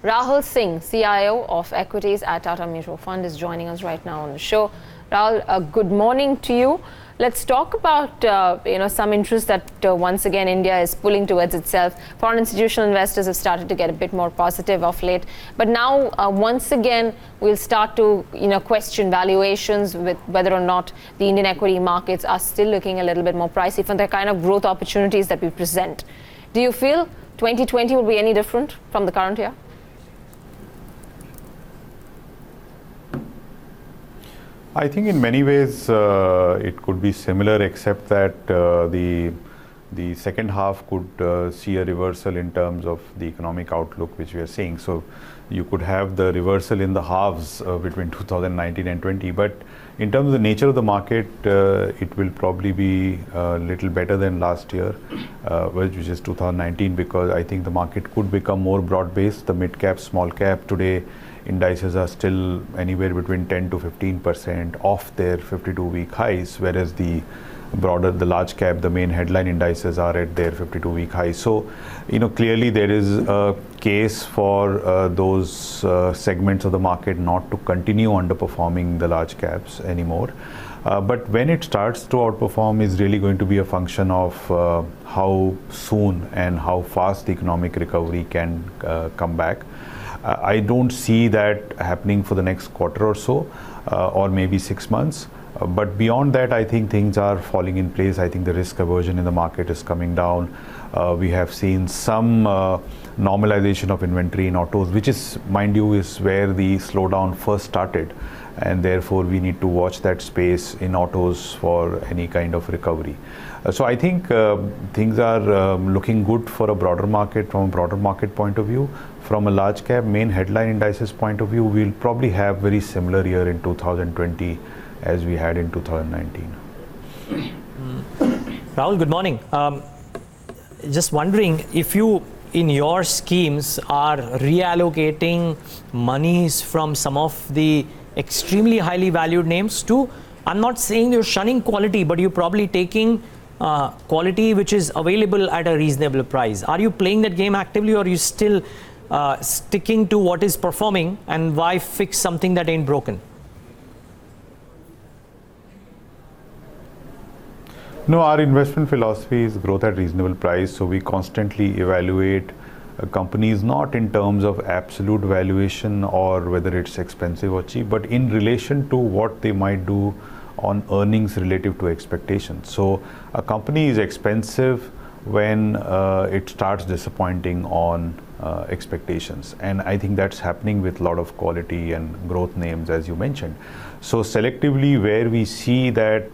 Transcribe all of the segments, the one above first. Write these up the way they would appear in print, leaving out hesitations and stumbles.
Rahul Singh, CIO of Equities at Tata Mutual Fund, is joining us right now on the show. Rahul, good morning to you. Let's talk about some interest that once again India is pulling towards itself. Foreign institutional investors have started to get a bit more positive of late, but now once again we'll start to question valuations with whether or not the Indian equity markets are still looking a little bit more pricey for the kind of growth opportunities that we present. Do you feel 2020 will be any different from the current year? I think in many ways it could be similar, except that the second half could see a reversal in terms of the economic outlook which we are seeing. So you could have the reversal in the halves between 2019 and 20. But in terms of the nature of the market, it will probably be a little better than last year, which is 2019, because I think the market could become more broad-based. The mid-cap, small-cap today, indices are still anywhere between 10 to 15% off their 52-week highs, whereas the large cap, the main headline indices are at their 52-week highs. So, clearly there is a case for those segments of the market not to continue underperforming the large caps anymore. But when it starts to outperform is really going to be a function of how soon and how fast the economic recovery can come back. I don't see that happening for the next quarter or so, or maybe 6 months. But beyond that, I think things are falling in place. I think the risk aversion in the market is coming down. We have seen some normalization of inventory in autos, which is, mind you, is where the slowdown first started. And therefore, we need to watch that space in autos for any kind of recovery. So I think things are looking good for a broader market, from a broader market point of view. From a large cap main headline indices point of view, we'll probably have very similar year in 2020 as we had in 2019. Rahul, good morning. Just wondering if you, in your schemes, are reallocating monies from some of the extremely highly valued names to, I'm not saying you're shunning quality, but you're probably taking quality which is available at a reasonable price. Are you playing that game actively, or are you still sticking to what is performing, and why fix something that ain't broken? No, our investment philosophy is growth at reasonable price. So we constantly evaluate companies not in terms of absolute valuation or whether it's expensive or cheap, but in relation to what they might do on earnings relative to expectations. So a company is expensive when it starts disappointing on expectations, and I think that's happening with a lot of quality and growth names, as you mentioned. So selectively, where we see that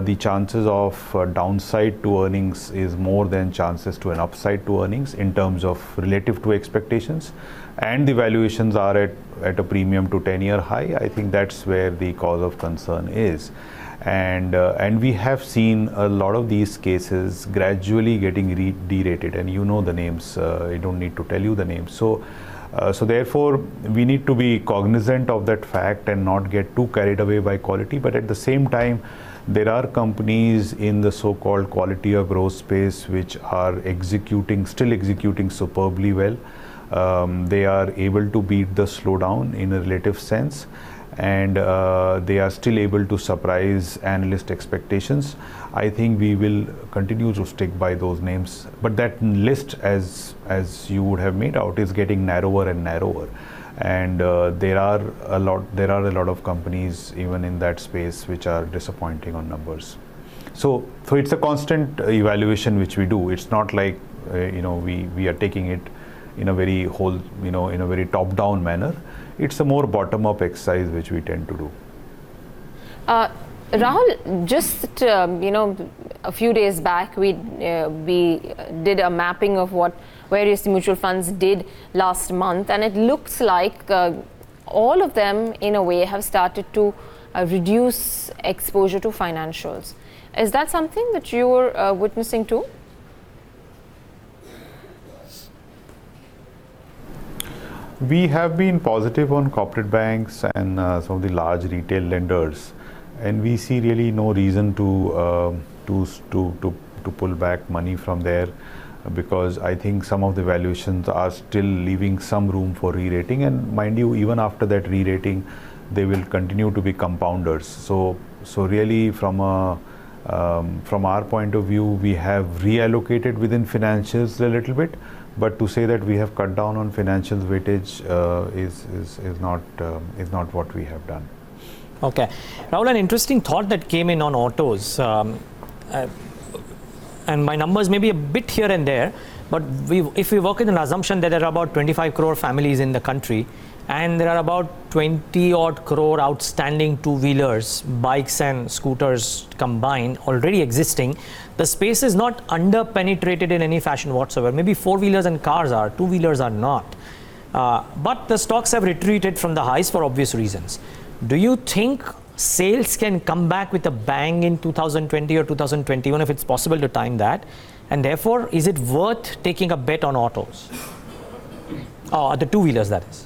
the chances of downside to earnings is more than chances to an upside to earnings in terms of relative to expectations, and the valuations are at a premium to 10-year high, I think that's where the cause of concern is. And we have seen a lot of these cases gradually getting derated, and you know the names, I don't need to tell you the names. So therefore, we need to be cognizant of that fact and not get too carried away by quality. But at the same time, there are companies in the so-called quality or growth space which are still executing superbly well. They are able to beat the slowdown in a relative sense, and they are still able to surprise analyst expectations. I think we will continue to stick by those names, but that list, as you would have made out, is getting narrower and narrower. And there are a lot of companies even in that space which are disappointing on numbers. So it's a constant evaluation which we do. It's not like we are taking it in a very in a very top-down manner. It's a more bottom-up exercise which we tend to do. Rahul, just a few days back, we did a mapping of what various mutual funds did last month, and it looks like all of them, in a way, have started to reduce exposure to financials. Is that something that you're witnessing too? We have been positive on corporate banks and some of the large retail lenders, and we see really no reason to pull back money from there. because I think some of the valuations are still leaving some room for re-rating, and mind you, even after that re-rating, they will continue to be compounders. So really from our point of view, we have reallocated within financials a little bit, but to say that we have cut down on financials weightage is not what we have done. Okay. Rahul, an interesting thought that came in on autos. And my numbers may be a bit here and there, but if we work with an assumption that there are about 25 crore families in the country, and there are about 20 odd crore outstanding two-wheelers, bikes and scooters combined already existing, the space is not under-penetrated in any fashion whatsoever. Maybe four-wheelers and cars are, two-wheelers are not. But the stocks have retreated from the highs for obvious reasons. Do you think sales can come back with a bang in 2020 or 2021 if it's possible to time that? And therefore, is it worth taking a bet on autos? The two-wheelers, that is.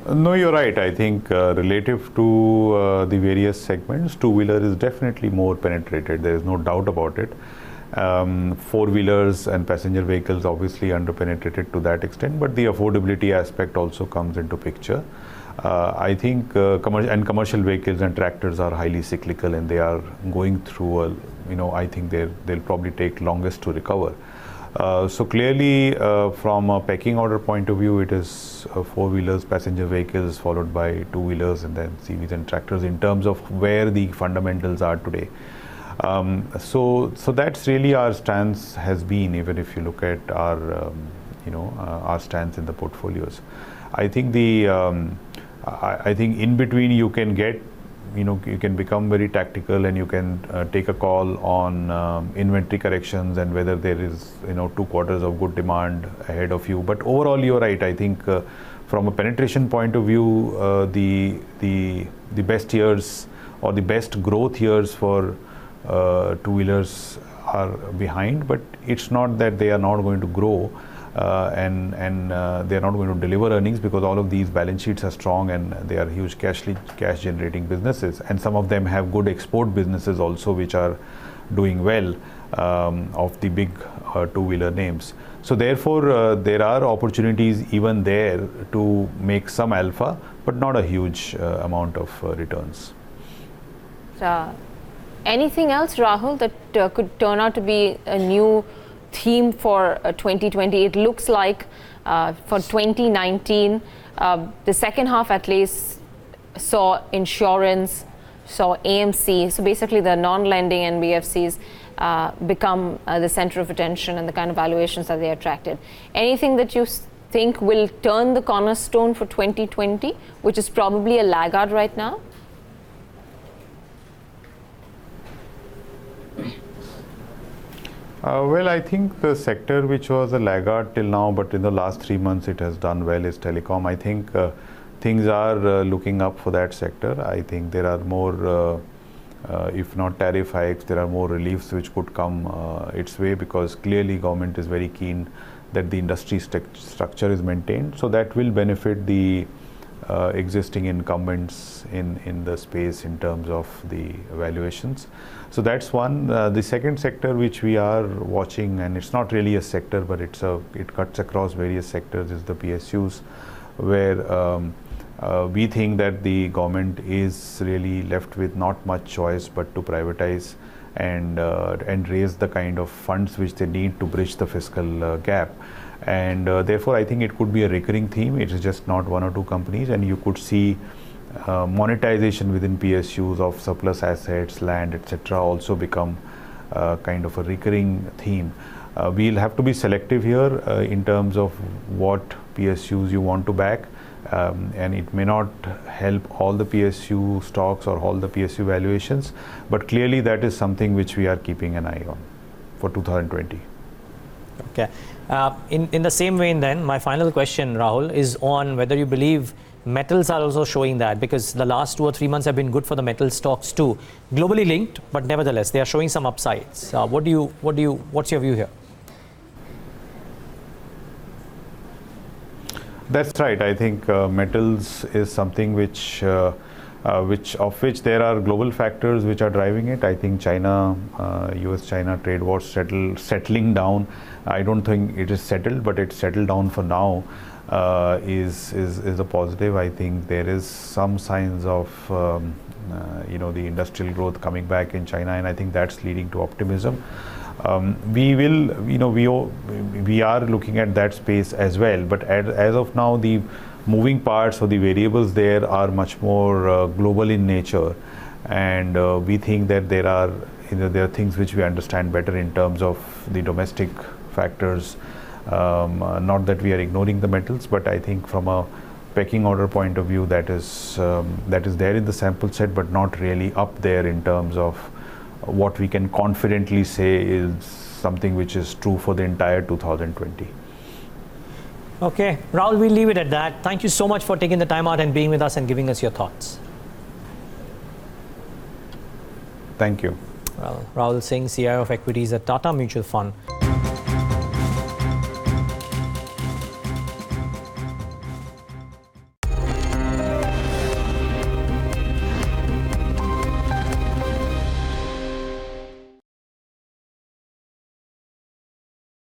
No, you're right. I think relative to the various segments, two-wheeler is definitely more penetrated. There is no doubt about it. Four-wheelers and passenger vehicles obviously under-penetrated to that extent, but the affordability aspect also comes into picture. I think commercial vehicles and tractors are highly cyclical, and they are going through I think they'll probably take longest to recover. So clearly, from a pecking order point of view, it is four-wheelers, passenger vehicles, followed by two-wheelers, and then CVs and tractors in terms of where the fundamentals are today. So that's really our stance has been, even if you look at our our stance in the portfolios. I think I think in between you can get you can become very tactical, and you can take a call on inventory corrections and whether there is 2 quarters of good demand ahead of you. But overall, you're right. I think from a penetration point of view, the best years or the best growth years for two-wheelers are behind, but it's not that they are not going to grow and they are not going to deliver earnings, because all of these balance sheets are strong and they are huge cash generating businesses, and some of them have good export businesses also which are doing well of the big two-wheeler names. So therefore there are opportunities even there to make some alpha, but not a huge amount of returns. Anything else, Rahul, that could turn out to be a new theme for 2020? It looks like for 2019, the second half at least saw insurance, saw AMC, so basically the non-lending NBFCs become the center of attention and the kind of valuations that they attracted. Anything that you think will turn the cornerstone for 2020, which is probably a laggard right now? Well, I think the sector which was a laggard till now, but in the last 3 months it has done well, is telecom. I think things are looking up for that sector. I think there are more, if not tariff hikes, there are more reliefs which could come its way, because clearly government is very keen that the industry structure is maintained. So that will benefit the existing incumbents in the space in terms of the valuations. So that's one. The second sector which we are watching, and it's not really a sector, but it cuts across various sectors, is the PSUs, where we think that the government is really left with not much choice but to privatize and raise the kind of funds which they need to bridge the fiscal gap. And therefore I think it could be a recurring theme. It is just not one or two companies, and you could see monetization within PSUs of surplus assets, land, etc. also become kind of a recurring theme. We'll have to be selective here in terms of what PSUs you want to back, and it may not help all the PSU stocks or all the PSU valuations, but clearly that is something which we are keeping an eye on for 2020. Okay. In the same vein then, my final question, Rahul, is on whether you believe metals are also showing that, because the last 2 or 3 months have been good for the metal stocks too, globally linked, but nevertheless they are showing some upsides. What's your view here? That's right. I think metals is something which of which there are global factors which are driving it. I think China, US-China trade war settling down. I don't think it is settled, but it's settled down for now. Is a positive. I think there is some signs of the industrial growth coming back in China, and I think that's leading to optimism. We are looking at that space as well, but as of now, the moving parts or the variables there are much more global in nature, and we think that there are things which we understand better in terms of the domestic factors. Not that we are ignoring the metals, but I think from a pecking order point of view, that is there in the sample set, but not really up there in terms of what we can confidently say is something which is true for the entire 2020. Okay, Rahul, we'll leave it at that. Thank you so much for taking the time out and being with us and giving us your thoughts. Thank you. Rahul Singh, CIO of Equities at Tata Mutual Fund.